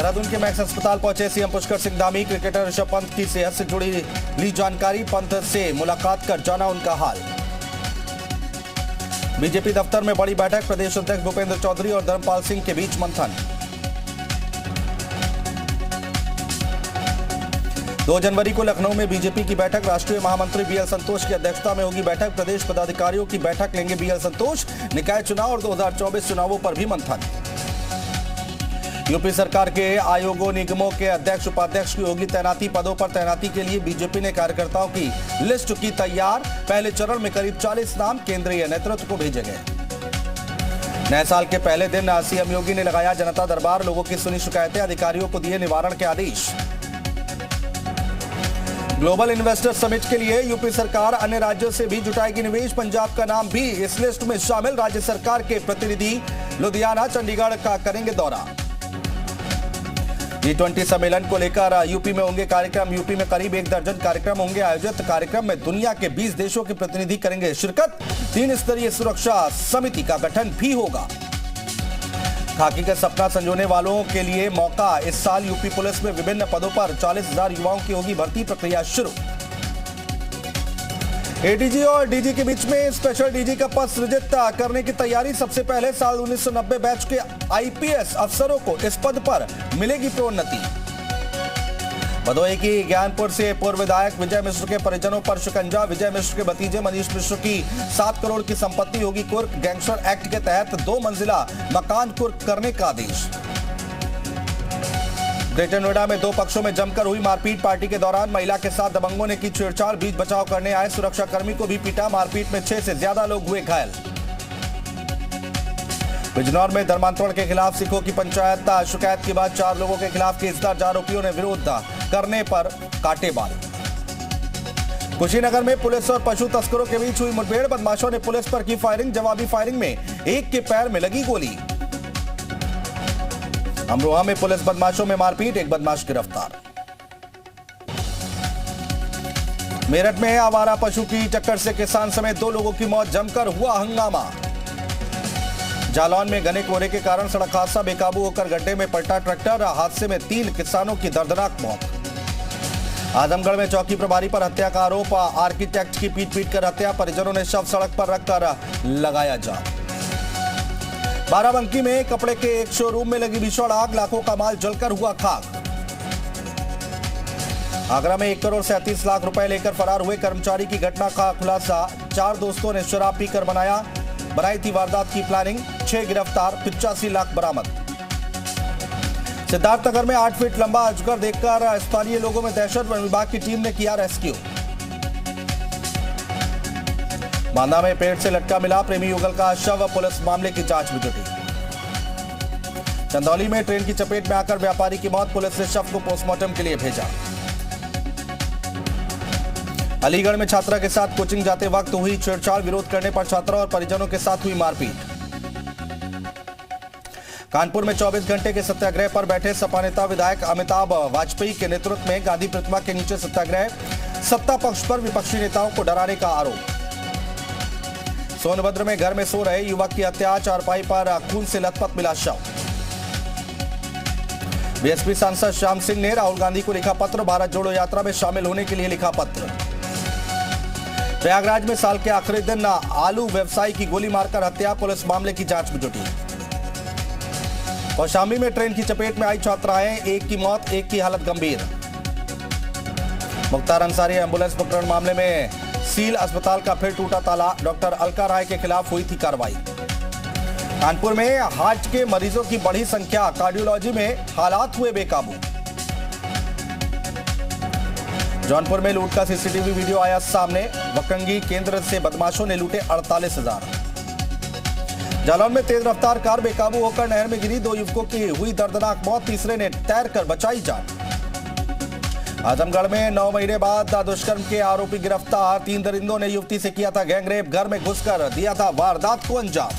देहरादून के मैक्स अस्पताल पहुंचे सीएम पुष्कर सिंह धामी। क्रिकेटर ऋषभ पंत की सेहत से जुड़ी ली जानकारी। पंत से मुलाकात कर जाना उनका हाल। बीजेपी दफ्तर में बड़ी बैठक। प्रदेश अध्यक्ष भूपेंद्र चौधरी और धर्मपाल सिंह के बीच मंथन। 2 जनवरी को लखनऊ में बीजेपी की बैठक। राष्ट्रीय महामंत्री बीएल संतोष की अध्यक्षता में होगी बैठक। प्रदेश पदाधिकारियों की बैठक लेंगे बीएल संतोष। निकाय चुनाव और 2024 चुनावों पर भी मंथन। यूपी सरकार के आयोगों निगमों के अध्यक्ष उपाध्यक्ष की होगी तैनाती। पदों पर तैनाती के लिए बीजेपी ने कार्यकर्ताओं की लिस्ट की तैयार। पहले चरण में करीब 40 नाम केंद्रीय नेतृत्व को भेजे गए। नए साल के पहले दिन सीएम योगी ने लगाया जनता दरबार। लोगों की सुनी शिकायतें, अधिकारियों को दिए निवारण के आदेश। ग्लोबल इन्वेस्टर समिट के लिए यूपी सरकार अन्य राज्यों से भी जुटाएगी निवेश। पंजाब का नाम भी इस लिस्ट में शामिल। राज्य सरकार के प्रतिनिधि लुधियाना, चंडीगढ़ का करेंगे दौरा। G20 सम्मेलन को लेकर यूपी में होंगे कार्यक्रम। यूपी में करीब 1 दर्जन कार्यक्रम होंगे आयोजित। कार्यक्रम में दुनिया के 20 देशों के प्रतिनिधि करेंगे शिरकत। 3 स्तरीय सुरक्षा समिति का गठन भी होगा। खाकी का सपना संजोने वालों के लिए मौका। इस साल यूपी पुलिस में विभिन्न पदों पर 40,000 युवाओं की होगी भर्ती प्रक्रिया शुरू। एडीजी और डीजी के बीच में स्पेशल डीजी का पद सृजित करने की तैयारी। सबसे पहले साल 1990 बैच के आईपीएस अफसरों को इस पद पर मिलेगी प्रोन्नति। भदोही की ज्ञानपुर से पूर्व विधायक विजय मिश्र के परिजनों पर शिकंजा। विजय मिश्र के भतीजे मनीष मिश्र की 7 करोड़ की संपत्ति होगी कुर्क। गैंगस्टर एक्ट के तहत 2 मंजिला मकान कुर्क करने का आदेश। ग्रेटर नोएडा में 2 पक्षों में जमकर हुई मारपीट। पार्टी के दौरान महिला के साथ दबंगों ने की छेड़छाड़। बीच बचाव करने आए सुरक्षाकर्मी को भी पीटा। मारपीट में 6 से ज्यादा लोग हुए घायल। बिजनौर में धर्मांतरण के खिलाफ सिखों की पंचायत। शिकायत के बाद 4 लोगों के खिलाफ केस दर्ज। आरोपियों ने विरोध करने पर काटे बाल। कुशीनगर में पुलिस और पशु तस्करों के बीच हुई मुठभेड़। बदमाशों ने पुलिस पर की फायरिंग। जवाबी फायरिंग में एक के पैर में लगी गोली। अमरोहा में पुलिस बदमाशों में मारपीट। 1 बदमाश गिरफ्तार। मेरठ में आवारा पशु की टक्कर से किसान समेत 2 लोगों की मौत। जमकर हुआ हंगामा। जालौन में घने कोहरे के कारण सड़क हादसा। बेकाबू होकर गड्ढे में पलटा ट्रैक्टर। हादसे में 3 किसानों की दर्दनाक मौत। आजमगढ़ में चौकी प्रभारी पर हत्या का आरोप। आर्किटेक्ट की पीट कर हत्या। परिजनों ने शव सड़क पर रखकर लगाया जाम। बाराबंकी में कपड़े के एक शोरूम में लगी भीषण आग। लाखों का माल जलकर हुआ खाक। आगरा में 1 करोड़ 37 लाख रुपए लेकर फरार हुए कर्मचारी की घटना का खुलासा। 4 दोस्तों ने शराब पीकर बनाई थी वारदात की प्लानिंग। 6 गिरफ्तार। 85 लाख बरामद। सिद्धार्थनगर में 8 फीट लंबा अजगर देखकर स्थानीय लोगों में दहशत। वन विभाग की टीम ने किया रेस्क्यू। बांदा में पेड़ से लटका मिला प्रेमी युगल का शव। पुलिस मामले की जांच में जुटी। चंदौली में ट्रेन की चपेट में आकर व्यापारी की मौत। पुलिस ने शव को पोस्टमार्टम के लिए भेजा। अलीगढ़ में छात्रा के साथ कोचिंग जाते वक्त हुई छेड़छाड़। विरोध करने पर छात्रा और परिजनों के साथ हुई मारपीट। कानपुर में 24 घंटे के सत्याग्रह पर बैठे सपा नेता विधायक अमिताभ वाजपेयी के नेतृत्व में गांधी प्रतिमा के नीचे सत्याग्रह। सत्ता पक्ष पर विपक्षी नेताओं को डराने का आरोप। सोनभद्र में घर में सो रहे युवक की हत्या। चारपाई पर खून से लथपथ मिला शव। बीएसपी सांसद श्याम सिंह ने राहुल गांधी को लिखा पत्र। भारत जोड़ो यात्रा में शामिल होने के लिए लिखा पत्र। प्रयागराज में साल के आखिरी दिन आलू व्यवसायी की गोली मारकर हत्या। पुलिस मामले की जांच में जुटी। कौशाम्बी में ट्रेन की चपेट में आई छात्राएं। 1 की मौत, 1 की हालत गंभीर। मुख्तार अंसारी एम्बुलेंस प्रकरण मामले में सील अस्पताल का फिर टूटा ताला। डॉक्टर अलका राय के खिलाफ हुई थी कार्रवाई। कानपुर में हार्ट के मरीजों की बढ़ी संख्या। कार्डियोलॉजी में हालात हुए बेकाबू। जौनपुर में लूट का सीसीटीवी वीडियो आया सामने। वकंगी केंद्र से बदमाशों ने लूटे 48,000। जालौन में तेज रफ्तार कार बेकाबू होकर नहर में गिरी। 2 युवकों की हुई दर्दनाक मौत। तीसरे ने तैरकर बचाई जान। आजमगढ़ में 9 महीने बाद दुष्कर्म के आरोपी गिरफ्तार। 3 दरिंदों ने युवती से किया था गैंगरेप। घर में घुसकर दिया था वारदात को अंजाम।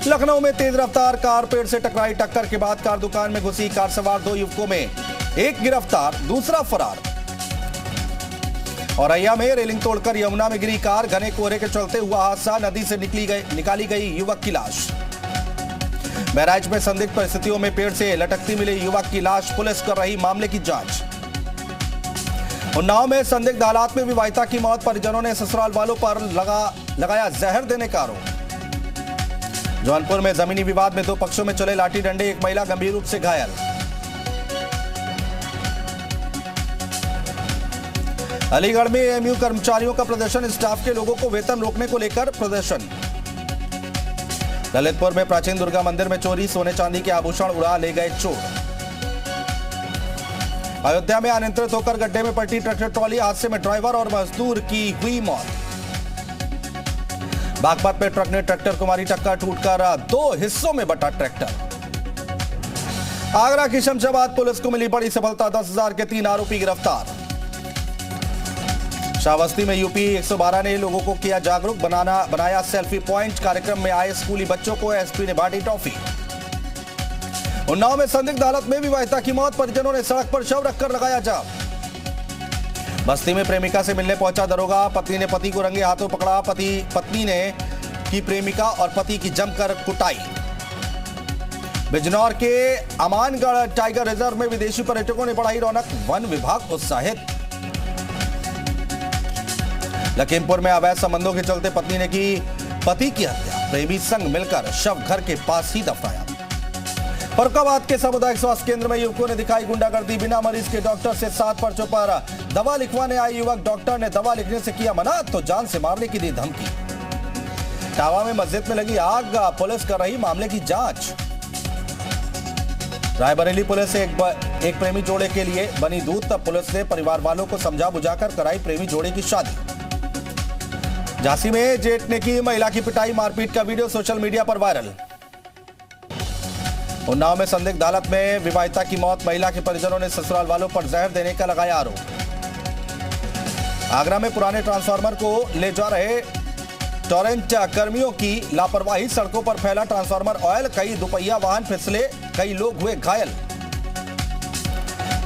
लखनऊ में तेज रफ्तार कार पेड़ से टकराई। टक्कर के बाद कार दुकान में घुसी। कार सवार 2 युवकों में 1 गिरफ्तार, दूसरा फरार। औरैया में रेलिंग तोड़कर यमुना में गिरी कार। घने कोहरे के चलते हुआ हादसा। नदी से निकाली गई युवक की लाश। बहराइच में संदिग्ध परिस्थितियों में पेड़ से लटकती मिली युवक की लाश, पुलिस कर रही मामले की जांच। उन्नाव में संदिग्ध हालात में विवाहिता की मौत, परिजनों ने ससुराल वालों पर लगाया जहर देने का आरोप। जौनपुर में जमीनी विवाद में दो पक्षों में चले लाठी डंडे, एक महिला गंभीर रूप से घायल। अलीगढ़ में एएमयू कर्मचारियों का प्रदर्शन, स्टाफ के लोगों को वेतन रोकने को लेकर प्रदर्शन। ललितपुर में प्राचीन दुर्गा मंदिर में चोरी, सोने चांदी के आभूषण उड़ा ले गए चोर। अयोध्या में अनियंत्रित होकर गड्ढे में पलटी ट्रैक्टर ट्रॉली, हादसे में ड्राइवर और मजदूर की हुई मौत। बागपत में ट्रक ने ट्रैक्टर को मारी टक्कर, टूटकर दो हिस्सों में बटा ट्रैक्टर। आगरा की शमशाबाद पुलिस को मिली बड़ी सफलता, 10,000 के 3 आरोपी गिरफ्तार। श्रावस्ती में यूपी 112 ने लोगों को किया जागरूक, बनाया सेल्फी पॉइंट, कार्यक्रम में आए स्कूली बच्चों को एसपी ने बांटी टॉफी। उन्नाव में संदिग्ध हालत में विवाहिता की मौत, परिजनों ने सड़क पर शव रखकर लगाया जाम। बस्ती में प्रेमिका से मिलने पहुंचा दरोगा, पत्नी ने पति को रंगे हाथों पकड़ा, पत्नी ने की प्रेमिका और पति की जमकर कुटाई। बिजनौर के अमानगढ़ टाइगर रिजर्व में विदेशी पर्यटकों ने बढ़ाई रौनक, वन विभाग उत्साहित। लखीमपुर में अवैध संबंधों के चलते पत्नी ने की पति की हत्या, प्रेमी संग मिलकर शव घर के पास ही दफनाया। फरुखाबाद के सामुदायिक स्वास्थ्य केंद्र में युवकों ने दिखाई गुंडागर्दी, बिना मरीज के डॉक्टर से 7 पर्चों पर दवा लिखवाने आए युवक, डॉक्टर ने दवा लिखने से किया मना तो जान से मारने की दी धमकी। टावा में मस्जिद में लगी आग, पुलिस कर रही मामले की जांच। रायबरेली पुलिस एक प्रेमी जोड़े के लिए बनी दूत, तब पुलिस ने परिवार वालों को समझा बुझाकर कराई प्रेमी जोड़े की शादी। झांसी में जेठ ने की महिला की पिटाई, मारपीट का वीडियो सोशल मीडिया पर वायरल। उन्नाव में संदिग्ध हालत में विवाहिता की मौत, महिला के परिजनों ने ससुराल वालों पर जहर देने का लगाया आरोप। आगरा में पुराने ट्रांसफार्मर को ले जा रहे टोरेंट कर्मियों की लापरवाही, सड़कों पर फैला ट्रांसफार्मर ऑयल, कई दुपहिया वाहन फिसले, कई लोग हुए घायल।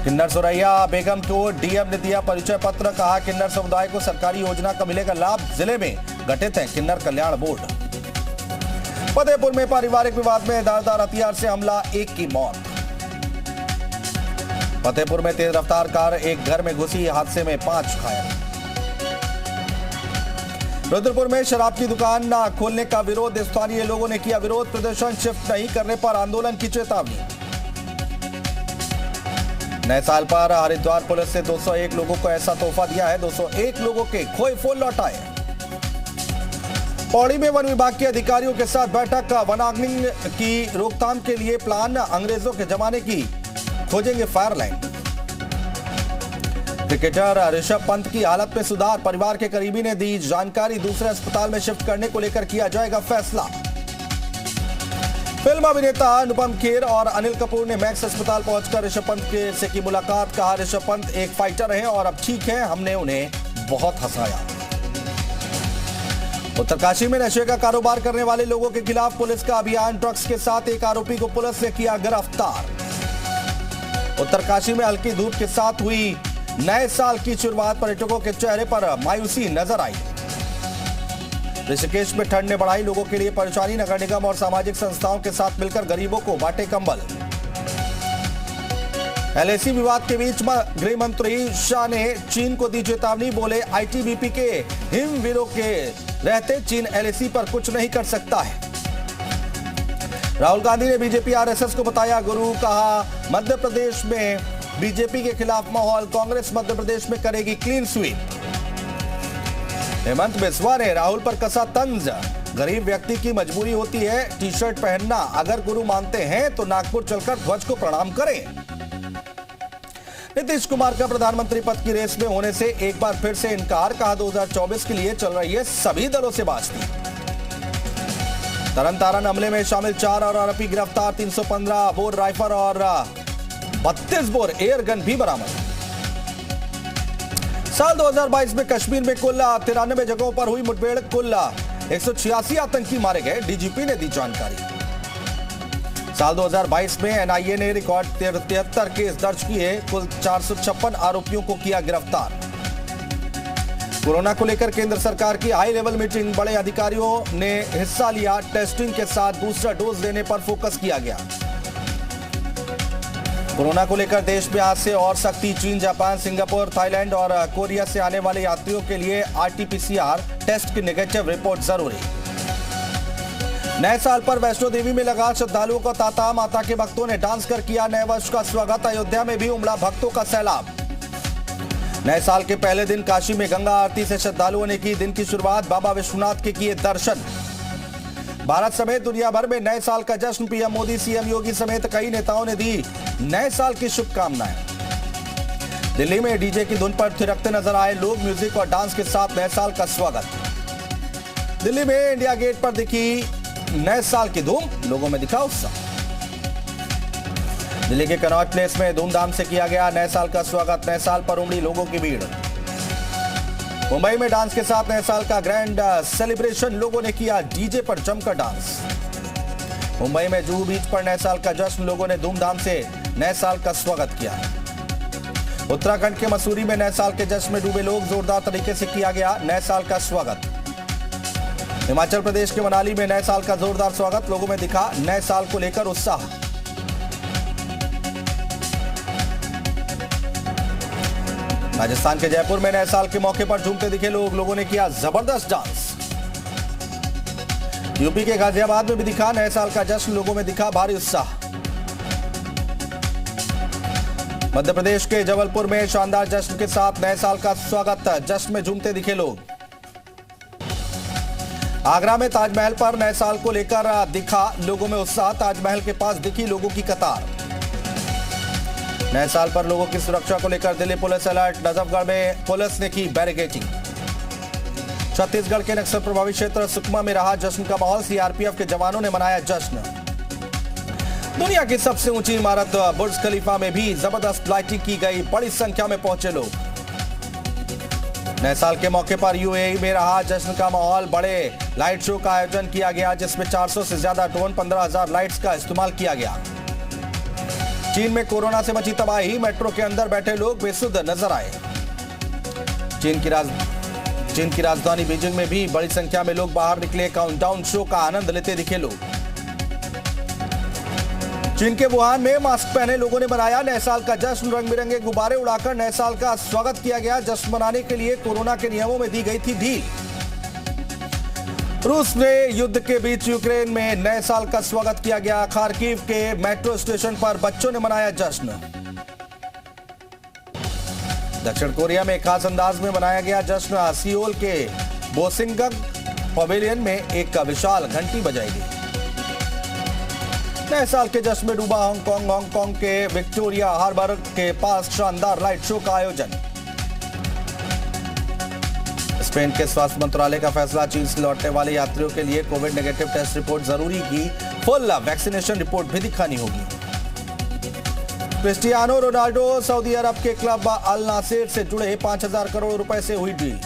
किन्नर सुरैया बेगम को डीएम ने दिया परिचय पत्र, कहा किन्नर समुदाय को सरकारी योजना का मिलेगा लाभ, जिले में गठित है किन्नर कल्याण बोर्ड। फतेहपुर में पारिवारिक विवाद में धारदार हथियार से हमला, एक की मौत। फतेहपुर में तेज रफ्तार कार एक घर में घुसी, हादसे में 5 घायल। रुद्रपुर में शराब की दुकान खोलने का विरोध, स्थानीय लोगों ने किया विरोध, प्रदर्शन शिफ्ट नहीं करने पर आंदोलन की चेतावनी। नए साल पर हरिद्वार पुलिस ने 201 लोगों को ऐसा तोहफा दिया है, 201 लोगों के खोए फोन लौटाए। पौड़ी में वन विभाग के अधिकारियों के साथ बैठक, वनाग्नि की रोकथाम के लिए प्लान, अंग्रेजों के जमाने की खोजेंगे fire line. Cricketer Rishabh Pant की हालत में सुधार, परिवार के करीबी ने दी जानकारी, दूसरे अस्पताल में शिफ्ट करने को लेकर किया जाएगा फैसला। फिल्म अभिनेता अनुपम खेर और अनिल कपूर ने मैक्स अस्पताल पहुंचकर ऋषभ पंत से की मुलाकात, कहा ऋषभ पंत एक फाइटर हैं और अब ठीक हैं, हमने उन्हें बहुत हंसाया। उत्तरकाशी में नशे का कारोबार करने वाले लोगों के खिलाफ पुलिस का अभियान, ड्रग्स के साथ एक आरोपी को पुलिस ने किया गिरफ्तार। उत्तरकाशी में हल्की धूप के साथ हुई नए साल की शुरुआत, पर्यटकों के चेहरे पर मायूसी नजर आई। ऋषिकेश में ठंड ने बढ़ाई लोगों के लिए परेशानी, नगर निगम और सामाजिक संस्थाओं के साथ मिलकर गरीबों को बांटे कंबल। एलएसी विवाद के बीच गृह मंत्री शाह ने चीन को दी चेतावनी, बोले आईटीबीपी के हिमवीरों के रहते चीन एलएसी पर कुछ नहीं कर सकता है। राहुल गांधी ने बीजेपी आरएसएस को बताया गुरु, कहा मध्य प्रदेश में बीजेपी के खिलाफ माहौल, कांग्रेस मध्य प्रदेश में करेगी क्लीन स्वीप। हेमंत बिस्वा ने राहुल पर कसा तंज, गरीब व्यक्ति की मजबूरी होती है टी शर्ट पहनना, अगर गुरु मानते हैं तो नागपुर चलकर ध्वज को प्रणाम करें। नीतीश कुमार का प्रधानमंत्री पद की रेस में होने से एक बार फिर से इनकार, कहा 2024 के लिए चल रही है सभी दलों से बातचीत। तरन तारण हमले में शामिल 4 और आरोपी गिरफ्तार, 315 बोर राइफल और 32 बोर एयर गन भी बरामद। साल 2022 में कश्मीर में कुल 93 जगहों पर हुई मुठभेड़, कुल 186 आतंकी मारे गए, डीजीपी ने दी जानकारी। साल 2022 में एनआईए ने रिकॉर्ड 73 केस दर्ज किए, कुल 456 आरोपियों को किया गिरफ्तार। कोरोना को लेकर केंद्र सरकार की हाई लेवल मीटिंग, बड़े अधिकारियों ने हिस्सा लिया। टेस्टिंग के साथ दूसरा डोज देने पर फोकस किया गया। कोरोना को लेकर देश में आज से और सख्ती। चीन, जापान, सिंगापुर, थाईलैंड और कोरिया से आने वाले यात्रियों के लिए आरटी-पीसीआर टेस्ट की नेगेटिव रिपोर्ट जरूरी। नए साल पर वैष्णो देवी में लगा श्रद्धालुओं का तांता। माता के भक्तों ने डांस कर किया नए वर्ष का स्वागत। अयोध्या में भी उमड़ा भक्तों का सैलाब। नए साल के पहले दिन काशी में गंगा आरती से श्रद्धालुओं ने की दिन की शुरुआत। बाबा विश्वनाथ के किए दर्शन। भारत समेत दुनिया भर में नए साल का जश्न। पीएम मोदी, सीएम योगी समेत कई नेताओं ने दी नए साल की शुभकामनाएं। दिल्ली में डीजे की धुन पर थिरकते नजर आए लोग। म्यूजिक और डांस के साथ नए साल का स्वागत। दिल्ली में इंडिया गेट पर दिखी नए साल की धूम, लोगों में दिखा उत्साह। दिल्ली के कनॉट प्लेस में धूमधाम से किया गया नए साल का स्वागत। नए साल पर उमड़ी लोगों की भीड़। मुंबई में डांस के साथ नए साल का ग्रैंड सेलिब्रेशन। लोगों ने किया डीजे पर जमकर डांस। मुंबई में जुहू बीच पर नए साल का जश्न। लोगों ने धूमधाम से नए साल का स्वागत किया। उत्तराखंड के मसूरी में नए साल के जश्न में डूबे लोग। जोरदार तरीके से किया गया नए साल का स्वागत। हिमाचल प्रदेश के मनाली में नए साल का जोरदार स्वागत। लोगों में दिखा नए साल को लेकर उत्साह। राजस्थान के जयपुर में नए साल के मौके पर झूमते दिखे लोग। लोगों ने किया जबरदस्त डांस। यूपी के गाजियाबाद में भी दिखा नए साल का जश्न। लोगों में दिखा भारी उत्साह। मध्य प्रदेश के जबलपुर में शानदार जश्न के साथ नए साल का स्वागत। जश्न में झूमते दिखे लोग। आगरा में ताजमहल पर नए साल को लेकर दिखा लोगों में उत्साह। ताजमहल के पास दिखी लोगों की कतार। नए साल पर लोगों की सुरक्षा को लेकर दिल्ली पुलिस अलर्ट। नजफगढ़ में पुलिस ने की बैरिकेडिंग। छत्तीसगढ़ के नक्सल प्रभावित क्षेत्र सुकमा में रहा जश्न का माहौल। सीआरपीएफ के जवानों ने मनाया जश्न। दुनिया की सबसे ऊंची इमारत बुर्ज खलीफा में भी जबरदस्त लाइटिंग की गई। बड़ी संख्या में पहुंचे लोग। नए साल के मौके पर यूएई में रहा जश्न का माहौल। बड़े लाइट शो का आयोजन किया गया जिसमें 400 से ज्यादा ड्रोन, 15,000 लाइट्स का इस्तेमाल किया गया। चीन में कोरोना से मची तबाही। मेट्रो के अंदर बैठे लोग बेसुध नजर आए। चीन की राजधानी बीजिंग में भी बड़ी संख्या में लोग बाहर निकले। काउंटडाउन शो का आनंद लेते दिखे लोग। चीन के वुहान में मास्क पहने लोगों ने मनाया नए साल का जश्न। रंग बिरंगे गुब्बारे उड़ाकर नए साल का स्वागत किया गया। जश्न मनाने के लिए कोरोना के नियमों में दी गई थी ढील। रूस में युद्ध के बीच यूक्रेन में नए साल का स्वागत किया गया। खार्किव के मेट्रो स्टेशन पर बच्चों ने मनाया जश्न। दक्षिण कोरिया में खास अंदाज में मनाया गया जश्न। सियोल के बोसिंगग पवेलियन में एक विशाल घंटी बजाई गई। नए साल के जश्न में डूबा हांगकांग के विक्टोरिया हार्बर के पास शानदार लाइट शो का आयोजन। स्पेन के स्वास्थ्य मंत्रालय का फैसला। चीन से लौटने वाले यात्रियों के लिए कोविड नेगेटिव टेस्ट रिपोर्ट जरूरी की। फुल वैक्सीनेशन रिपोर्ट भी दिखानी होगी। क्रिस्टियानो रोनाल्डो सऊदी अरब के क्लब अल नासिर से जुड़े 5,000 करोड़ रुपए से हुई डील।